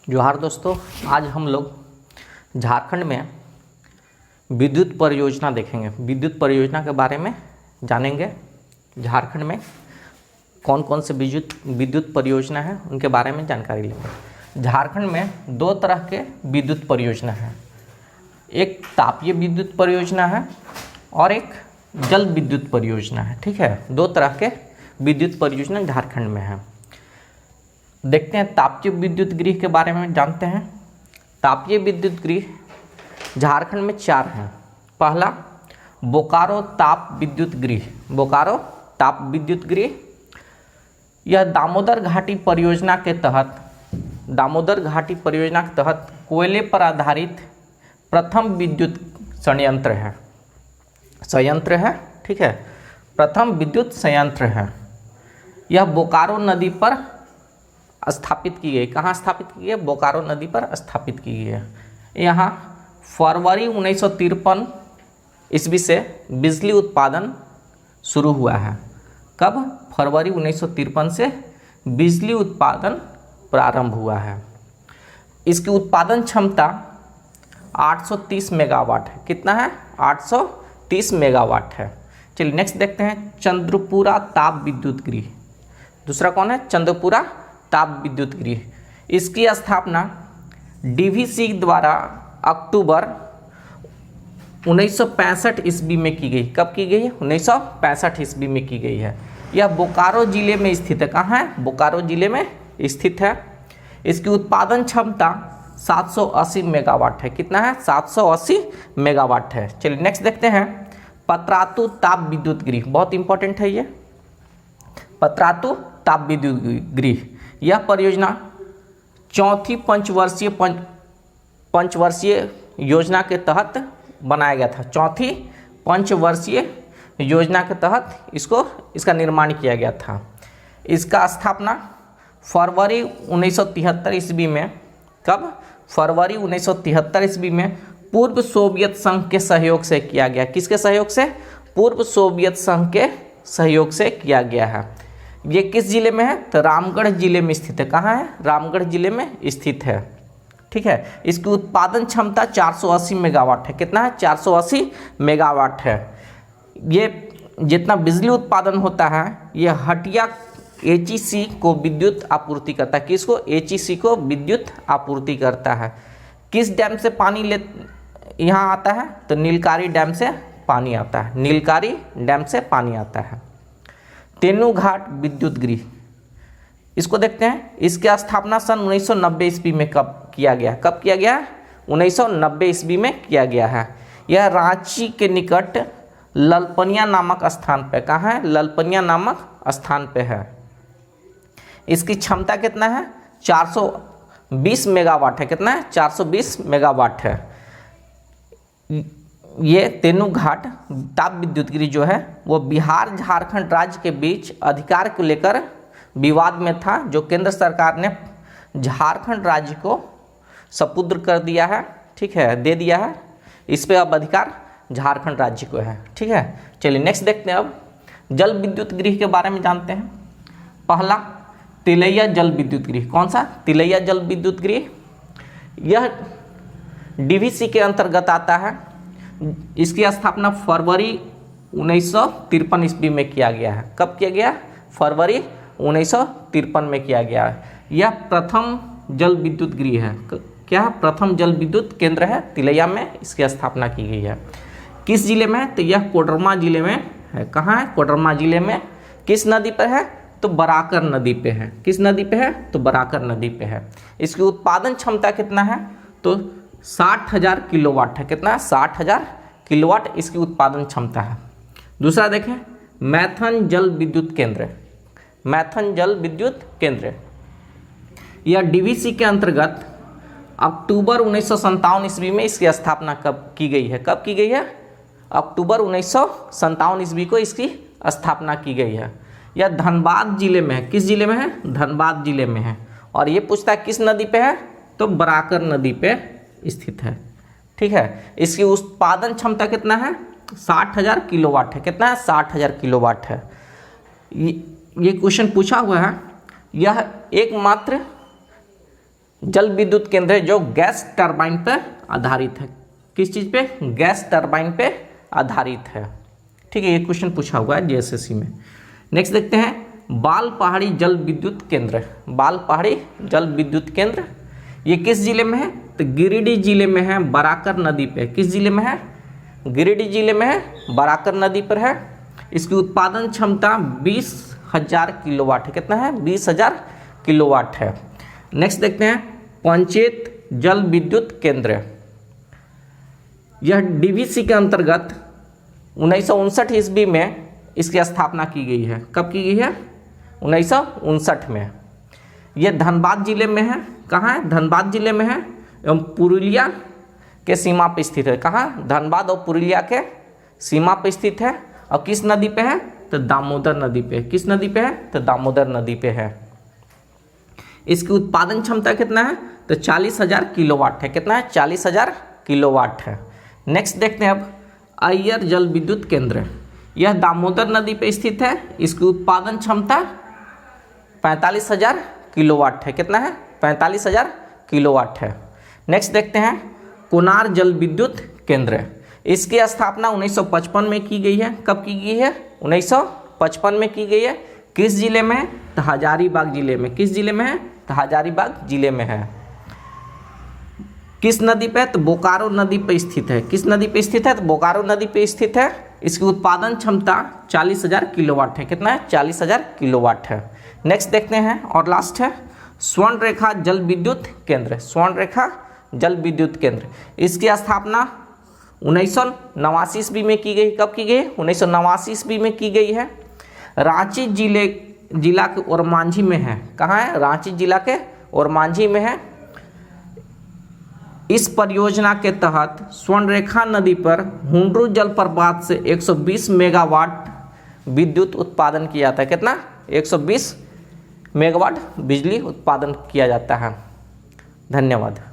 जोहार दोस्तों, आज हम लोग झारखंड में विद्युत परियोजना देखेंगे। विद्युत परियोजना के बारे में जानेंगे। झारखंड में कौन कौन से विद्युत परियोजना है उनके बारे में जानकारी लेंगे। झारखंड में दो तरह के विद्युत परियोजना है, एक तापीय विद्युत परियोजना है और एक जल विद्युत परियोजना है। ठीक है, दो तरह के विद्युत परियोजना झारखंड में है। देखते हैं तापीय विद्युत गृह के बारे में जानते हैं। तापीय विद्युत गृह झारखंड में 4 हैं। पहला बोकारो ताप विद्युत गृह, बोकारो ताप विद्युत गृह। यह दामोदर घाटी परियोजना के तहत कोयले पर आधारित प्रथम विद्युत संयंत्र है। ठीक है, प्रथम विद्युत संयंत्र है। यह बोकारो नदी पर स्थापित की गई। कहाँ स्थापित की गई? बोकारो नदी पर स्थापित की गई है। यहाँ फरवरी 1953 ईस्वी से बिजली उत्पादन शुरू हुआ है। कब? फरवरी 1953 से बिजली उत्पादन प्रारंभ हुआ है। इसकी उत्पादन क्षमता 830 मेगावाट है। कितना है? 830 मेगावाट है। चलिए नेक्स्ट देखते हैं चंद्रपुरा ताप विद्युत गृह। दूसरा कौन है? चंद्रपुरा ताप विद्युत गृह। इसकी स्थापना डीवीसी द्वारा अक्टूबर 1965 ईस्वी में की गई। कब की गई? 1965 ईस्वी में की गई है। यह बोकारो जिले में स्थित है। कहाँ है? बोकारो जिले में स्थित है। इसकी उत्पादन क्षमता 780 मेगावाट है। कितना है? 780 मेगावाट है। चलिए नेक्स्ट देखते हैं पतरातू ताप विद्युत गृह। बहुत इंपॉर्टेंट है ये पतरातू ताप विद्युत गृह। यह परियोजना चौथी पंचवर्षीय योजना के तहत बनाया गया था। चौथी पंचवर्षीय योजना के तहत इसका निर्माण किया गया था। इसका स्थापना फरवरी 1973 ईस्वी में। कब? फरवरी 1973 ईस्वी में पूर्व सोवियत संघ के सहयोग से किया गया। किसके सहयोग से? पूर्व सोवियत संघ के सहयोग से किया गया है। ये किस जिले में है? तो रामगढ़ जिले में स्थित है। कहाँ है? रामगढ़ जिले में स्थित है। ठीक है, इसकी उत्पादन क्षमता 480 मेगावाट है। कितना है? 480 मेगावाट है। ये जितना बिजली उत्पादन होता है ये हटिया एचईसी को विद्युत आपूर्ति करता है। किसको? एचईसी को विद्युत आपूर्ति करता है। किस डैम से पानी यहाँ आता है? तो नीलकारी डैम से पानी आता है। नीलकारी डैम से पानी आता है। तेनूघाट विद्युत गृह, इसको देखते हैं। इसकी स्थापना सन 1990 ईस्वी में कब किया गया? कब किया गया? 1990 ईस्वी में किया गया है। यह रांची के निकट ललपनिया नामक स्थान पे। कहाँ है? ललपनिया नामक स्थान पे है। इसकी क्षमता कितना है? 420 मेगावाट है। कितना है? 420 मेगावाट है। ये तेनूघाट ताप विद्युत गृह जो है वो बिहार झारखंड राज्य के बीच अधिकार को लेकर विवाद में था, जो केंद्र सरकार ने झारखंड राज्य को सपुर्द कर दिया है। ठीक है, दे दिया है। इस पे अब अधिकार झारखंड राज्य को है। ठीक है, चलिए नेक्स्ट देखते हैं। अब जल विद्युत गृह के बारे में जानते हैं। पहला तिलैया जल विद्युत गृह। कौन सा? तिलैया जल विद्युत गृह। यह डीवीसी के अंतर्गत आता है। इसकी स्थापना फरवरी 1953 ईस्वी में किया गया है। कब किया गया? फरवरी 1953 में किया गया है। यह प्रथम जल विद्युत गृह है। क्या? प्रथम जल विद्युत केंद्र है। तिलैया में इसकी स्थापना की गई है। किस जिले में है? तो यह कोडरमा जिले में है। कहाँ है? कोडरमा जिले में। किस नदी पर है? तो बराकर नदी पे है। किस नदी पे है? तो बराकर नदी पे है। इसकी उत्पादन क्षमता कितना है? तो 60,000 किलोवाट है। कितना? 60,000 किलोवाट इसकी उत्पादन क्षमता है। दूसरा देखें मैथन जल विद्युत केंद्र। मैथन जल विद्युत केंद्र यह डीवीसी के अंतर्गत अक्टूबर 1957 ईस्वी में इसकी स्थापना कब की गई है? कब की गई है? अक्टूबर 1957 ईस्वी को इसकी स्थापना की गई है। यह धनबाद जिले में है। किस जिले में है? धनबाद जिले में है। और ये पूछता है किस नदी पे है? तो बराकर नदी पे स्थित है। ठीक है, इसकी उत्पादन क्षमता कितना है? 60,000 किलोवाट है। कितना है? 60,000 किलोवाट है। ये क्वेश्चन पूछा हुआ है। यह एकमात्र जल विद्युत केंद्र है जो गैस टरबाइन पर आधारित है। किस चीज़ पे? गैस टरबाइन पे आधारित है। ठीक है, ये क्वेश्चन पूछा हुआ है जीएसएससी में। नेक्स्ट देखते हैं बाल पहाड़ी जल विद्युत केंद्र। बाल पहाड़ी जल विद्युत केंद्र ये किस जिले में है? तो गिरिडीह जिले में है, बराकर नदी पे। किस जिले में है? गिरिडीह जिले में है, बराकर नदी पर है। इसकी उत्पादन क्षमता 20,000 किलोवाट है। कितना है? 20,000 किलोवाट है। नेक्स्ट देखते हैं पंचेत जल विद्युत केंद्र। यह डीवीसी के अंतर्गत 1959 ईस्वी में इसकी स्थापना की गई है। कब की गई है? 1959 में। यह धनबाद जिले में है। कहाँ है? धनबाद जिले में है एवं पुरुलिया के सीमा पर स्थित है। कहाँ? धनबाद और पुरुलिया के सीमा पर स्थित है। और किस नदी पे है? तो दामोदर नदी पे। किस नदी पे है? तो दामोदर नदी पे है। इसकी उत्पादन क्षमता कितना है? तो 40,000 किलोवाट है। कितना है? 40,000 किलोवाट है। नेक्स्ट देखते हैं अब अय्यर जल विद्युत केंद्र। यह दामोदर नदी पे स्थित है। इसकी उत्पादन क्षमता 45,000 किलोवाट है। कितना है? 45,000 किलोवाट है। नेक्स्ट देखते हैं कोनार जल विद्युत केंद्र। इसकी स्थापना 1955 में की गई है। कब की गई है? 1955 में की गई है। किस जिले में है? तो हजारीबाग जिले में। किस जिले में है? तो हजारीबाग जिले में है। किस नदी पे? तो बोकारो नदी पे स्थित है। किस नदी पे स्थित है? तो बोकारो नदी पे स्थित है। इसकी उत्पादन क्षमता 40,000 किलोवाट है। कितना है? 40,000 किलोवाट है। नेक्स्ट देखते हैं और लास्ट है स्वर्ण रेखा जल विद्युत केंद्र। स्वर्ण रेखा जल विद्युत केंद्र इसकी स्थापना 1989 ईस्वी में की गई। कब की गई? 1989 ईस्वी में की गई है। रांची जिला के ओरमांझी में है। कहाँ है? रांची जिला के ओरमांझी में है। इस परियोजना के तहत स्वर्णरेखा नदी पर हुंडरू जलप्रपात से 120 मेगावाट विद्युत उत्पादन किया जाता है। कितना? 120 मेगावाट बिजली उत्पादन किया जाता है। धन्यवाद।